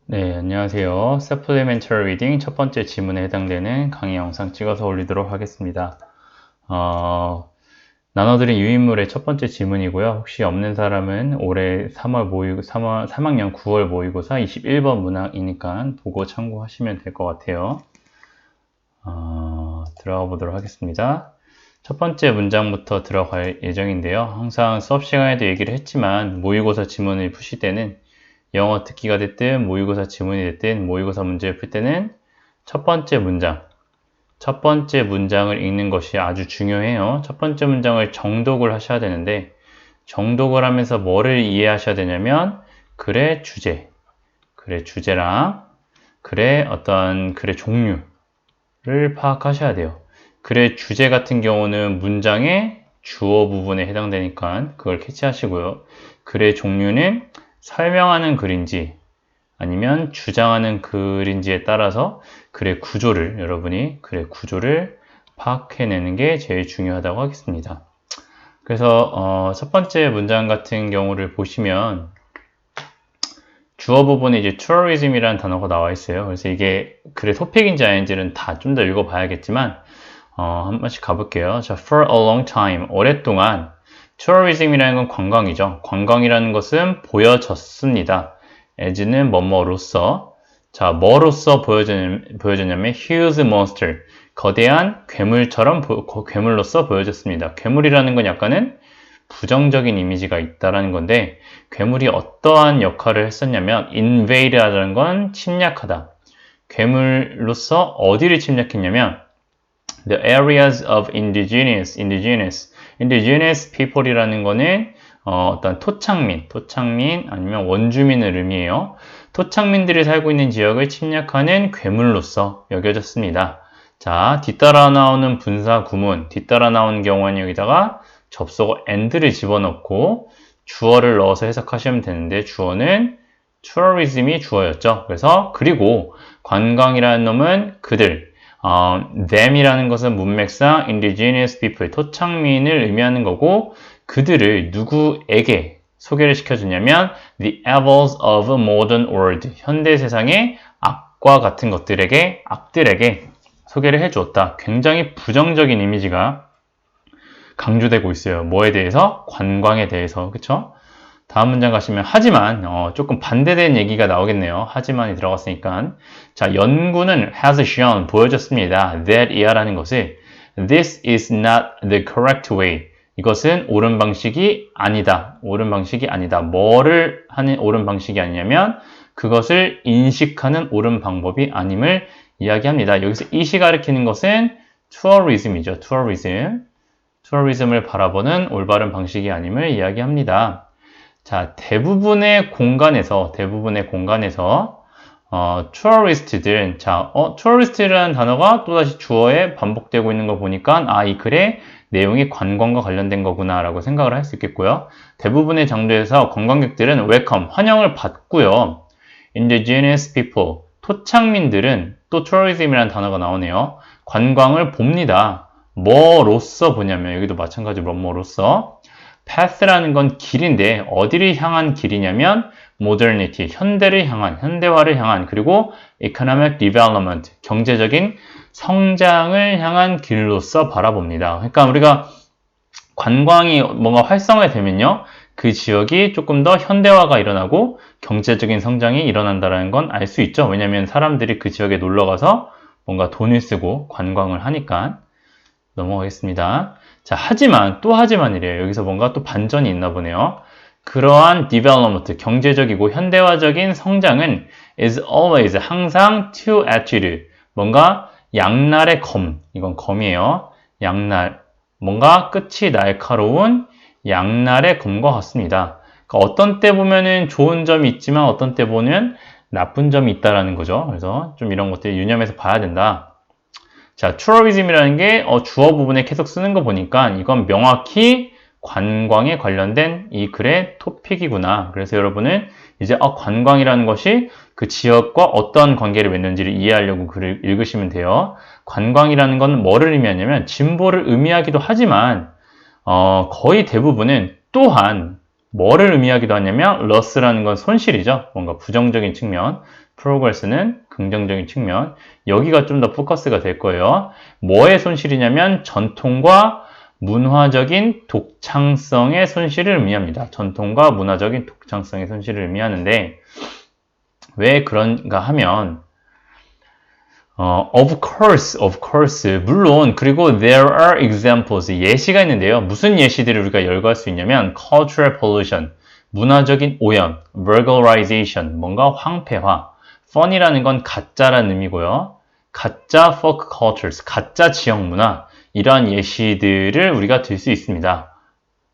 네, 안녕하세요. Supplementary Reading 첫 번째 지문에 해당되는 강의 영상 찍어서 올리도록 하겠습니다. 나눠드린 유인물의 첫 번째 지문이고요. 혹시 없는 사람은 올해 3학년 9월 모의고사 21번 문항이니까 보고 참고하시면 될 것 같아요. 들어가 보도록 하겠습니다. 첫 번째 문장부터 들어갈 예정인데요. 항상 수업 시간에도 얘기를 했지만 모의고사 지문을 푸실 때는 영어 듣기가 됐든 모의고사 지문이 됐든 모의고사 문제를 풀 때는 첫 번째 문장을 읽는 것이 아주 중요해요. 첫 번째 문장을 정독을 하셔야 되는데 정독을 하면서 뭐를 이해하셔야 되냐면 글의 주제랑 글의 종류를 파악하셔야 돼요. 글의 주제 같은 경우는 문장의 주어 부분에 해당되니까 그걸 캐치하시고요. 글의 종류는 설명하는 글인지 아니면 주장하는 글인지에 따라서 여러분이 글의 구조를 파악해내는 게 제일 중요하다고 하겠습니다. 그래서 첫 번째 문장 같은 경우를 보시면 주어 부분에 이제 tourism이라는 단어가 나와 있어요. 그래서 이게 글의 토픽인지 아닌지는 다 좀 더 읽어봐야겠지만 한 번씩 가볼게요. 자, for a long time, 오랫동안 tourism이라는 건 관광이죠. 관광이라는 것은 보여졌습니다. as는 뭐뭐로서. 자, 뭐로서 보여졌냐면 huge monster, 거대한 괴물로서 보여졌습니다. 괴물이라는 건 약간은 부정적인 이미지가 있다라는 건데 괴물이 어떠한 역할을 했었냐면 invade라는 건 침략하다. 괴물로서 어디를 침략했냐면 the areas of indigenous people이라는 거는 어떤 토착민 아니면 원주민을 의미해요. 토착민들이 살고 있는 지역을 침략하는 괴물로서 여겨졌습니다. 자, 뒤따라 나오는 분사 구문, 뒤따라 나오는 경우는 여기다가 접속어 and를 집어넣고 주어를 넣어서 해석하시면 되는데 주어는 tourism이 주어였죠. 그래서 그리고 관광이라는 놈은 그들, them이라는 것은 문맥상 indigenous people, 토착민을 의미하는 거고 그들을 누구에게 소개를 시켜주냐면 the evils of a modern world, 현대 세상의 악과 같은 악들에게 소개를 해주었다. 굉장히 부정적인 이미지가 강조되고 있어요. 뭐에 대해서? 관광에 대해서. 그쵸? 다음 문장 가시면 하지만 조금 반대된 얘기가 나오겠네요. 하지만이 들어갔으니까. 자, 연구는 has shown, 보여줬습니다. that 이하라는 것을 this is not the correct way. 이것은 옳은 방식이 아니다. 뭐를 하는 옳은 방식이 아니냐면 그것을 인식하는 옳은 방법이 아님을 이야기합니다. 여기서 이시 가리키는 것은 tourism이죠. tourism을 바라보는 올바른 방식이 아님을 이야기합니다. 자, 대부분의 공간에서 tourist들은 tourist라는 단어가 또다시 주어에 반복되고 있는 걸 보니까 이 글의 내용이 관광과 관련된 거구나 라고 생각을 할 수 있겠고요. 대부분의 장소에서 관광객들은 welcome, 환영을 받고요. indigenous people, 토착민들은 또 tourism이라는 단어가 나오네요. 관광을 봅니다. 뭐로서 보냐면 여기도 마찬가지로 뭐로서 path라는 건 길인데 어디를 향한 길이냐면 modernity, 현대화를 향한 그리고 economic development, 경제적인 성장을 향한 길로서 바라봅니다. 그러니까 우리가 관광이 뭔가 활성화되면요. 그 지역이 조금 더 현대화가 일어나고 경제적인 성장이 일어난다는 건 알 수 있죠. 왜냐하면 사람들이 그 지역에 놀러 가서 뭔가 돈을 쓰고 관광을 하니까. 넘어가겠습니다. 자, 하지만이래요. 여기서 뭔가 또 반전이 있나 보네요. 그러한 development, 경제적이고 현대화적인 성장은 is always, 항상 to attribute, 뭔가 양날의 이건 검이에요. 양날, 뭔가 끝이 날카로운 양날의 검과 같습니다. 그러니까 어떤 때 보면은 좋은 점이 있지만 어떤 때 보면 나쁜 점이 있다라는 거죠. 그래서 좀 이런 것들 유념해서 봐야 된다. 자, tourism이라는 게 주어 부분에 계속 쓰는 거 보니까 이건 명확히 관광에 관련된 이 글의 토픽이구나. 그래서 여러분은 이제 관광이라는 것이 그 지역과 어떤 관계를 맺는지를 이해하려고 글을 읽으시면 돼요. 관광이라는 건 뭐를 의미하냐면 진보를 의미하기도 하지만 거의 대부분은 또한 뭐를 의미하기도 하냐면 loss라는 건 손실이죠. 뭔가 부정적인 측면, progress는 긍정적인 측면. 여기가 좀 더 포커스가 될 거예요. 뭐의 손실이냐면 전통과 문화적인 독창성의 손실을 의미합니다. 전통과 문화적인 독창성의 손실을 의미하는데 왜 그런가 하면 of course, 물론, 그리고 there are examples, 예시가 있는데요. 무슨 예시들을 우리가 열거할 수 있냐면, cultural pollution, 문화적인 오염, burglarization, 뭔가 황폐화, fun이라는 건 가짜라는 의미고요. 가짜 folk cultures, 가짜 지역 문화, 이러한 예시들을 우리가 들 수 있습니다.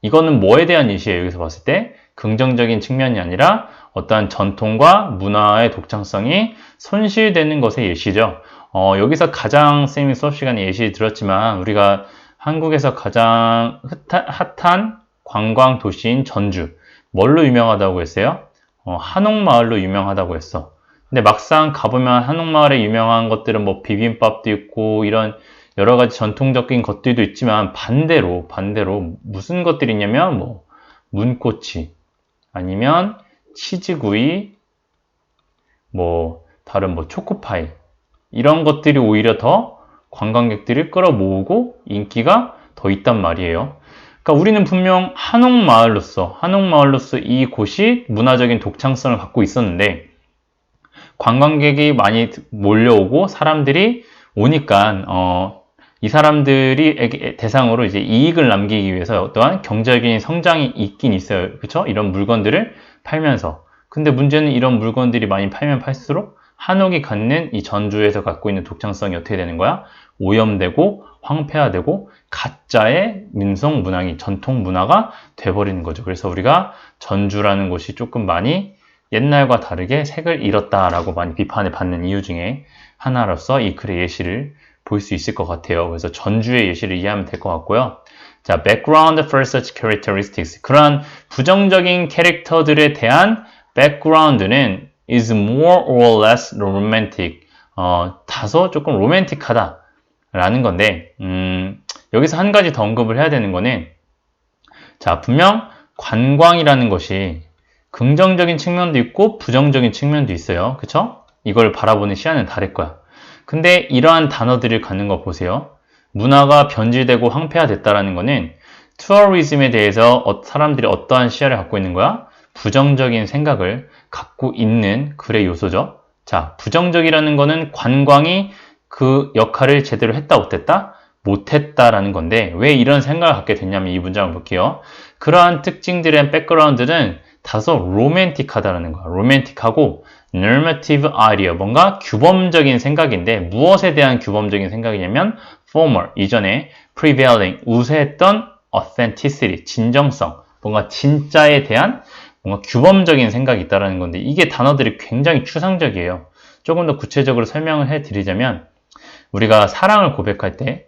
이거는 뭐에 대한 예시예요? 여기서 봤을 때 긍정적인 측면이 아니라 어떠한 전통과 문화의 독창성이 손실되는 것의 예시죠. 여기서 가장 쌤이 수업 시간에 예시 들었지만 우리가 한국에서 가장 핫한 관광 도시인 전주 뭘로 유명하다고 했어요? 한옥마을로 유명하다고 했어. 근데 막상 가보면 한옥마을에 유명한 것들은 뭐 비빔밥도 있고 이런 여러 가지 전통적인 것들도 있지만 반대로 무슨 것들이 있냐면 뭐 문꼬치 아니면 치즈구이 뭐 다른 뭐 초코파이 이런 것들이 오히려 더 관광객들을 끌어모으고 인기가 더 있단 말이에요. 그러니까 우리는 분명 한옥마을로서 이 곳이 문화적인 독창성을 갖고 있었는데 관광객이 많이 몰려오고 사람들이 오니까 이 사람들이 대상으로 이제 이익을 남기기 위해서 어떠한 경제적인 성장이 있긴 있어요. 그렇죠? 이런 물건들을 팔면서. 근데 문제는 이런 물건들이 많이 팔면 팔수록 한옥이 갖는 이 전주에서 갖고 있는 독창성이 어떻게 되는 거야? 오염되고 황폐화되고 가짜의 민속 문화이 전통 문화가 돼버리는 거죠. 그래서 우리가 전주라는 곳이 조금 많이 옛날과 다르게 색을 잃었다라고 많이 비판을 받는 이유 중에 하나로서 이 글의 예시를 볼 수 있을 것 같아요. 그래서 전주의 예시를 이해하면 될 것 같고요. 자, background for such characteristics. 그러한 부정적인 캐릭터들에 대한 background는 is more or less romantic. 다소 조금 로맨틱하다 라는 건데 여기서 한 가지 더 언급을 해야 되는 거는 자, 분명 관광이라는 것이 긍정적인 측면도 있고 부정적인 측면도 있어요. 그쵸? 이걸 바라보는 시야는 다를 거야. 근데 이러한 단어들을 갖는 거 보세요. 문화가 변질되고 황폐화됐다라는 거는 투어리즘에 대해서 사람들이 어떠한 시야를 갖고 있는 거야? 부정적인 생각을 갖고 있는 글의 요소죠. 자, 부정적이라는 거는 관광이 그 역할을 제대로 했다 못했다? 못했다라는 건데 왜 이런 생각을 갖게 됐냐면 이 문장을 볼게요. 그러한 특징들의 백그라운드는 다소 로맨틱하다라는 거야. 로맨틱하고 normative idea, 뭔가 규범적인 생각인데 무엇에 대한 규범적인 생각이냐면 former, 이전에 prevailing, 우세했던 authenticity, 진정성, 뭔가 진짜에 대한 뭔가 규범적인 생각이 있다는 건데 이게 단어들이 굉장히 추상적이에요. 조금 더 구체적으로 설명을 해드리자면 우리가 사랑을 고백할 때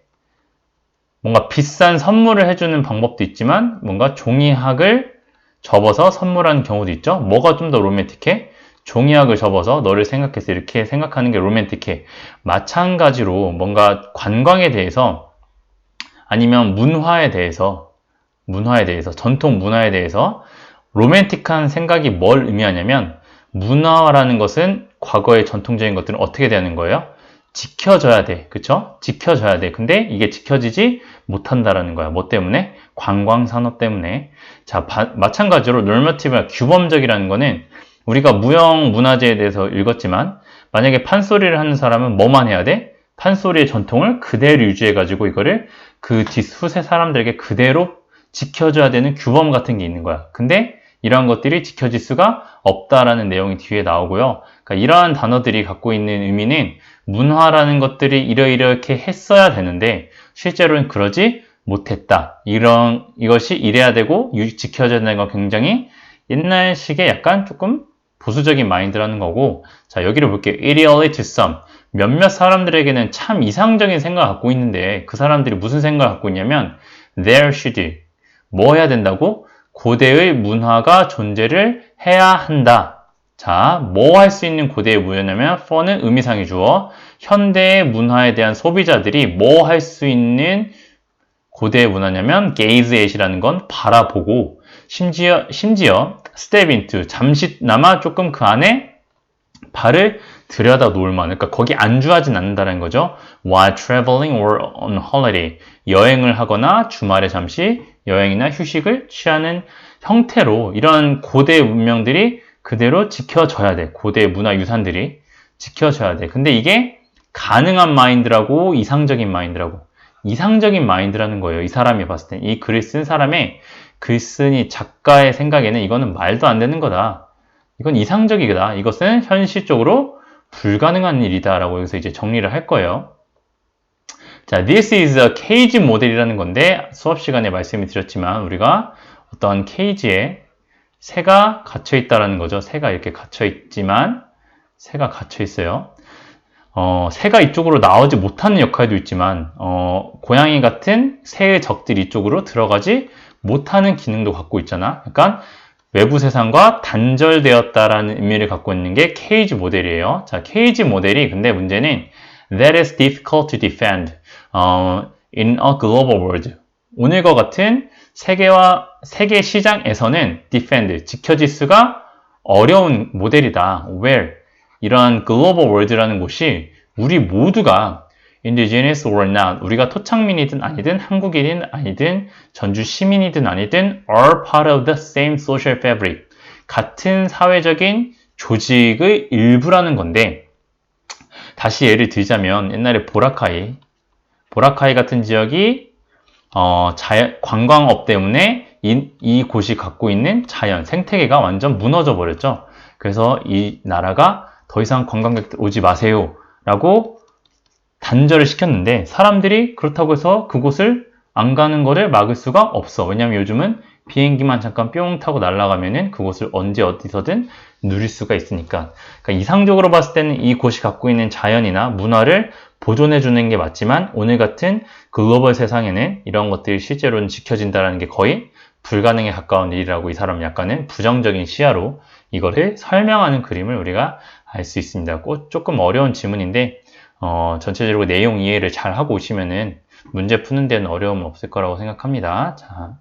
뭔가 비싼 선물을 해주는 방법도 있지만 뭔가 종이학을 접어서 선물하는 경우도 있죠. 뭐가 좀 더 로맨틱해? 종이학을 접어서 너를 생각해서 이렇게 생각하는 게 로맨틱해. 마찬가지로 뭔가 관광에 대해서 아니면 문화에 대해서 전통 문화에 대해서 로맨틱한 생각이 뭘 의미하냐면 문화라는 것은 과거의 전통적인 것들은 어떻게 되는 거예요? 지켜져야 돼. 그쵸? 지켜져야 돼. 근데 이게 지켜지지 못한다라는 거야. 뭐 때문에? 관광 산업 때문에. 자, 마찬가지로 normative, 규범적이라는 거는 우리가 무형 문화재에 대해서 읽었지만 만약에 판소리를 하는 사람은 뭐만 해야 돼? 판소리의 전통을 그대로 유지해가지고 이거를 그 뒷수세 사람들에게 그대로 지켜줘야 되는 규범 같은 게 있는 거야. 근데 이러한 것들이 지켜질 수가 없다라는 내용이 뒤에 나오고요. 그러니까 이러한 단어들이 갖고 있는 의미는 문화라는 것들이 이렇게 했어야 되는데 실제로는 그러지 못했다. 이것이 이래야 되고 지켜져야 되는 건 굉장히 옛날식의 약간 조금 보수적인 마인드라는 거고 자 여기를 볼게요. Ideally to some. 몇몇 사람들에게는 참 이상적인 생각을 갖고 있는데 그 사람들이 무슨 생각을 갖고 있냐면 there should 뭐 해야 된다고? 고대의 문화가 존재를 해야 한다. 자, 뭐 할 수 있는 고대의 문화냐면 for는 의미상의 주어. 현대의 문화에 대한 소비자들이 뭐 할 수 있는 고대의 문화냐면 gaze at이라는 건 바라보고 심지어 step into 잠시나마 조금 그 안에 발을 들여다 놓을 만한, 그러니까 거기 안주하진 않는다는 거죠. While traveling or on holiday, 여행을 하거나 주말에 잠시 여행이나 휴식을 취하는 형태로 이런 고대 문명들이 그대로 지켜져야 돼. 고대 문화 유산들이 지켜져야 돼. 근데 이게 가능한 마인드라고 이상적인 마인드라는 거예요. 이 사람이 봤을 때. 이 글을 쓴 사람의 글 쓴 작가의 생각에는 이거는 말도 안 되는 거다. 이건 이상적이다. 이것은 현실적으로 불가능한 일이다. 라고 여기서 이제 정리를 할 거예요. 자, this is a cage 모델이라는 건데 수업 시간에 말씀을 드렸지만 우리가 어떤 케이지에 새가 갇혀 있다라는 거죠. 새가 이렇게 갇혀 있지만 새가 갇혀 있어요. 새가 이쪽으로 나오지 못하는 역할도 있지만 고양이 같은 새의 적들이 이쪽으로 들어가지 못하는 기능도 갖고 있잖아. 그러니까 외부 세상과 단절되었다라는 의미를 갖고 있는 게 케이지 모델이에요. 자, 케이지 모델이 근데 문제는 that is difficult to defend in a global world. 오늘과 같은 세계 시장에서는 defend, 지켜질 수가 어려운 모델이다. where 이러한 global world라는 곳이 우리 모두가 indigenous or not, 우리가 토착민이든 아니든 한국인이든 아니든 전주 시민이든 아니든 are part of the same social fabric, 같은 사회적인 조직의 일부라는 건데, 다시 예를 들자면 옛날에 보라카이 같은 지역이 관광업 때문에 이 곳이 갖고 있는 자연, 생태계가 완전 무너져 버렸죠. 그래서 이 나라가 더 이상 관광객들 오지 마세요 라고 단절을 시켰는데 사람들이 그렇다고 해서 그곳을 안 가는 거를 막을 수가 없어. 왜냐면 요즘은 비행기만 잠깐 뿅 타고 날아가면은 그곳을 언제 어디서든 누릴 수가 있으니까. 그러니까 이상적으로 봤을 때는 이 곳이 갖고 있는 자연이나 문화를 보존해 주는 게 맞지만 오늘 같은 글로벌 세상에는 이런 것들이 실제로는 지켜진다는 게 거의 불가능에 가까운 일이라고 이 사람은 약간은 부정적인 시야로 이거를 설명하는 그림을 우리가 알 수 있습니다. 조금 어려운 지문인데 전체적으로 내용 이해를 잘 하고 오시면은 문제 푸는 데는 어려움은 없을 거라고 생각합니다. 자.